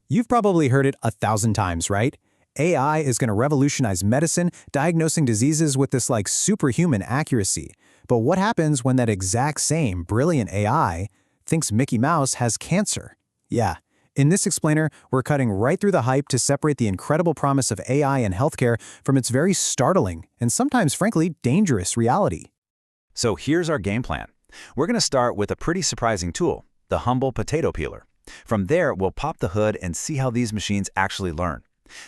You've probably heard it 1,000 times, right? AI is going to revolutionize medicine, diagnosing diseases with this superhuman accuracy. But what happens when that exact same brilliant AI thinks Mickey Mouse has cancer? Yeah, in this explainer, we're cutting right through the hype to separate the incredible promise of AI in healthcare from its very startling and sometimes, frankly, dangerous reality. So here's our game plan. We're going to start with a pretty surprising tool, the humble potato peeler. From there, we'll pop the hood and see how these machines actually learn.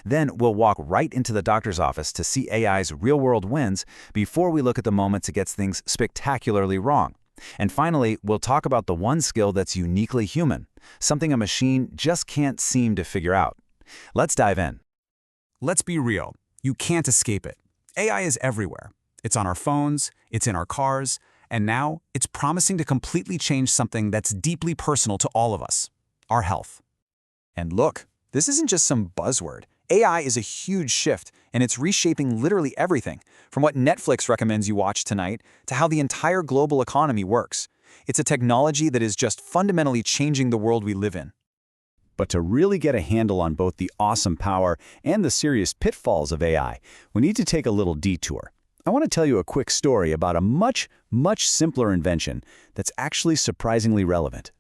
Then we'll walk right into the doctor's office to see AI's real-world wins before we look at the moments it gets things spectacularly wrong. And finally, we'll talk about the one skill that's uniquely human, something a machine just can't seem to figure out. Let's dive in. Let's be real. You can't escape it. AI is everywhere. It's on our phones, it's in our cars, and now it's promising to completely change something that's deeply personal to all of us, our health. And look, this isn't just some buzzword. AI is a huge shift, and it's reshaping literally everything, from what Netflix recommends you watch tonight to how the entire global economy works. It's a technology that is just fundamentally changing the world we live in. But to really get a handle on both the awesome power and the serious pitfalls of AI, we need to take a little detour. I want to tell you a quick story about a much simpler invention that's actually surprisingly relevant.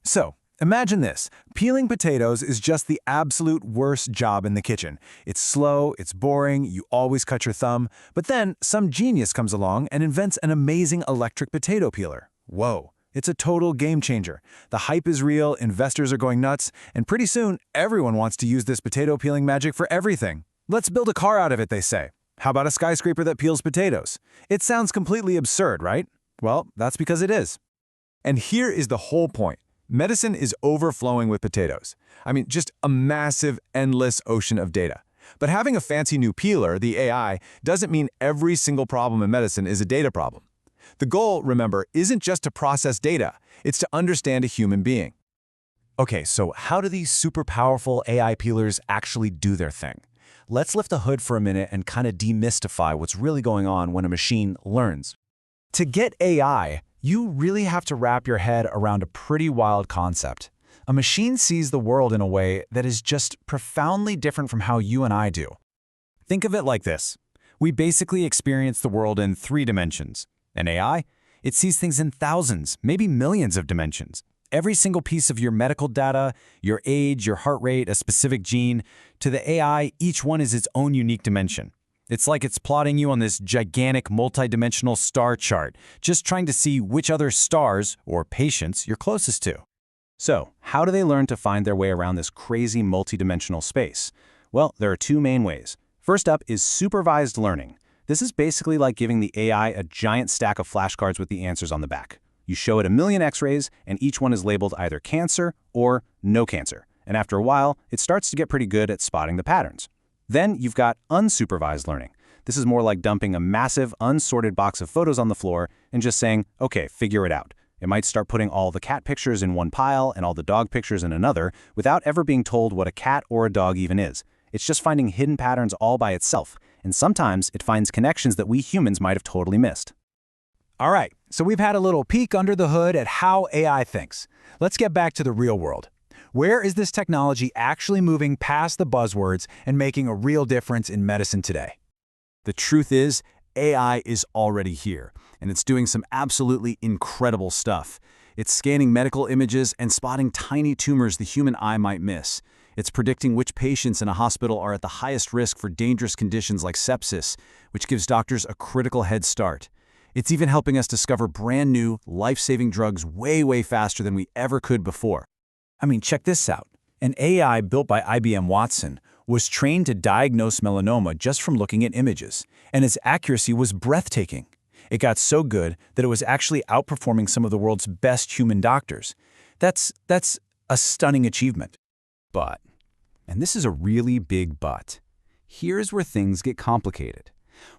So, imagine this. Peeling potatoes is just the absolute worst job in the kitchen. It's slow, it's boring, you always cut your thumb, but then some genius comes along and invents an amazing electric potato peeler. Whoa, it's a total game changer. The hype is real, investors are going nuts, and pretty soon everyone wants to use this potato peeling magic for everything. Let's build a car out of it, they say. How about a skyscraper that peels potatoes? It sounds completely absurd, right? Well, that's because it is. And here is the whole point. Medicine is overflowing with potatoes. I mean, just a massive, endless ocean of data. But having a fancy new peeler, the AI, doesn't mean every single problem in medicine is a data problem. The goal, remember, isn't just to process data, it's to understand a human being. Okay, so how do these super powerful AI peelers actually do their thing? Let's lift the hood for a minute and kind of demystify what's really going on when a machine learns. To get AI, you really have to wrap your head around a pretty wild concept. A machine sees the world in a way that is just profoundly different from how you and I do. Think of it like this. We basically experience the world in 3 dimensions. An AI, it sees things in thousands, maybe millions of dimensions. Every single piece of your medical data, your age, your heart rate, a specific gene, to the AI, each one is its own unique dimension. It's like it's plotting you on this gigantic multidimensional star chart, just trying to see which other stars, or patients, you're closest to. So, how do they learn to find their way around this crazy multidimensional space? Well, there are 2 main ways. First up is supervised learning. This is basically like giving the AI a giant stack of flashcards with the answers on the back. You show it a million X-rays, and each one is labeled either cancer or no cancer. And after a while, it starts to get pretty good at spotting the patterns. Then you've got unsupervised learning. This is more like dumping a massive, unsorted box of photos on the floor and just saying, okay, figure it out. It might start putting all the cat pictures in one pile and all the dog pictures in another without ever being told what a cat or a dog even is. It's just finding hidden patterns all by itself, and sometimes it finds connections that we humans might have totally missed. All right, so we've had a little peek under the hood at how AI thinks. Let's get back to the real world. Where is this technology actually moving past the buzzwords and making a real difference in medicine today? The truth is, AI is already here, and it's doing some absolutely incredible stuff. It's scanning medical images and spotting tiny tumors the human eye might miss. It's predicting which patients in a hospital are at the highest risk for dangerous conditions like sepsis, which gives doctors a critical head start. It's even helping us discover brand new, life-saving drugs way faster than we ever could before. I mean, check this out. An AI built by IBM Watson was trained to diagnose melanoma just from looking at images, and its accuracy was breathtaking. It got so good that it was actually outperforming some of the world's best human doctors. That's a stunning achievement. But, and this is a really big but, here's where things get complicated.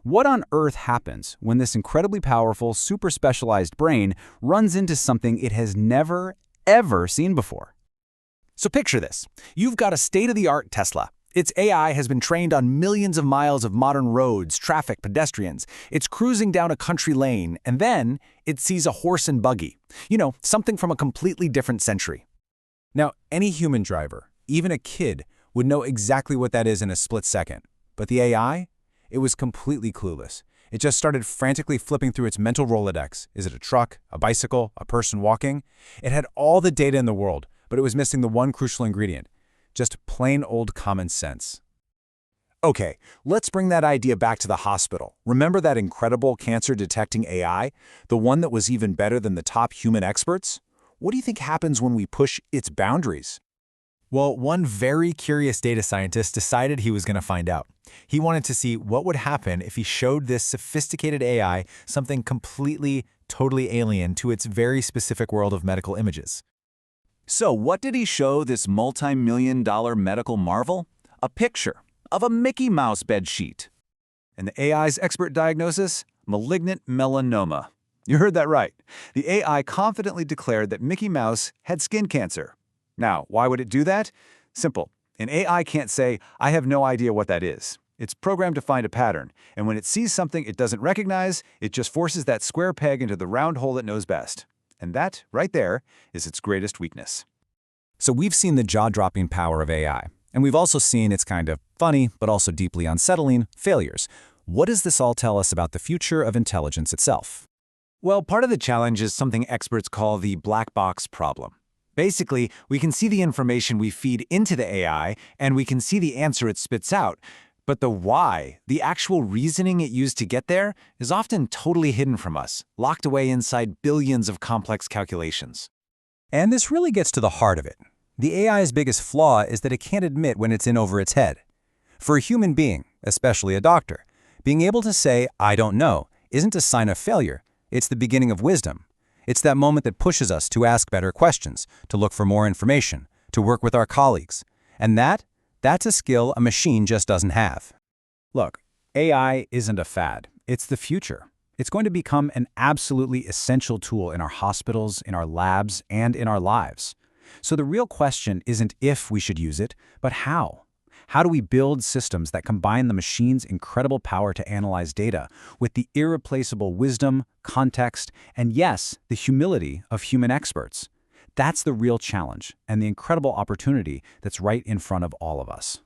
What on earth happens when this incredibly powerful, super specialized brain runs into something it has never, ever seen before? So picture this. You've got a state-of-the-art Tesla. Its AI has been trained on millions of miles of modern roads, traffic, pedestrians. It's cruising down a country lane, and then it sees a horse and buggy. You know, something from a completely different century. Now, any human driver, Even a kid would know exactly what that is in a split second. But the AI? It was completely clueless. It just started frantically flipping through its mental Rolodex. Is it a truck, a bicycle, a person walking? It had all the data in the world, but it was missing the one crucial ingredient. Just plain old common sense. Okay, let's bring that idea back to the hospital. Remember that incredible cancer-detecting AI? The one that was even better than the top human experts? What do you think happens when we push its boundaries? Well, one very curious data scientist decided he was going to find out. He wanted to see what would happen if he showed this sophisticated AI something completely, totally alien to its very specific world of medical images. So what did he show this multi-million-dollar medical marvel? A picture of a Mickey Mouse bedsheet. And the AI's expert diagnosis? Malignant melanoma. You heard that right. The AI confidently declared that Mickey Mouse had skin cancer. Now, why would it do that? Simple. An AI can't say, I have no idea what that is. It's programmed to find a pattern, and when it sees something it doesn't recognize, it just forces that square peg into the round hole it knows best. And that, right there, is its greatest weakness. So we've seen the jaw-dropping power of AI, and we've also seen its kind of funny, but also deeply unsettling, failures. What does this all tell us about the future of intelligence itself? Well, part of the challenge is something experts call the black box problem. Basically, we can see the information we feed into the AI, and we can see the answer it spits out. But the why, the actual reasoning it used to get there, is often totally hidden from us, locked away inside billions of complex calculations. And this really gets to the heart of it. The AI's biggest flaw is that it can't admit when it's in over its head. For a human being, especially a doctor, being able to say, I don't know, isn't a sign of failure. It's the beginning of wisdom. It's that moment that pushes us to ask better questions, to look for more information, to work with our colleagues. And that's a skill a machine just doesn't have. Look, AI isn't a fad. It's the future. It's going to become an absolutely essential tool in our hospitals, in our labs, and in our lives. So the real question isn't if we should use it, but how. How do we build systems that combine the machine's incredible power to analyze data with the irreplaceable wisdom, context, and yes, the humility of human experts? That's the real challenge and the incredible opportunity that's right in front of all of us.